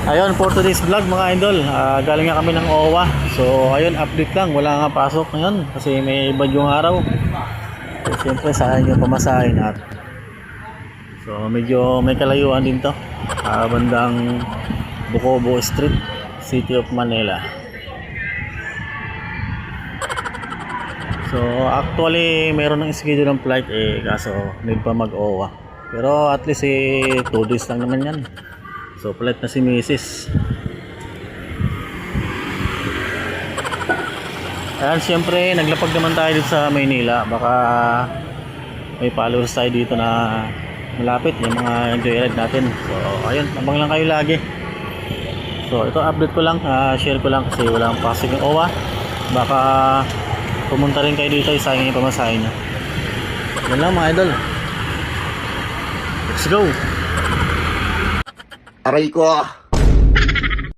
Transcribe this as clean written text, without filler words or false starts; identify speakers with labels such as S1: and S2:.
S1: Ayun, for today's vlog mga idol, galing nga kami ng OWA. So ayun, update lang, wala nga pasok ngayon kasi may bagyong araw. So siyempre sayang yung pamasahin natin. So medyo may kalayuan din to, bandang Bukobo Street, City of Manila. So actually mayroon ng schedule ng flight kaso need pa mag-OWA. Pero at least 2 days lang naman yan. So flight na si Mrs. Ayan, siyempre naglapag naman tayo dito sa Maynila. Baka may followers tayo dito na malapit, yung mga joyride natin. So ayun, abang lang kayo lagi. So ito update ko lang, share ko lang kasi wala akong pasok yung OWA. Baka pumunta rin kayo dito, isayang yung pamasahin nyo. Yan lang mga idol. Let's go!
S2: Aray ko.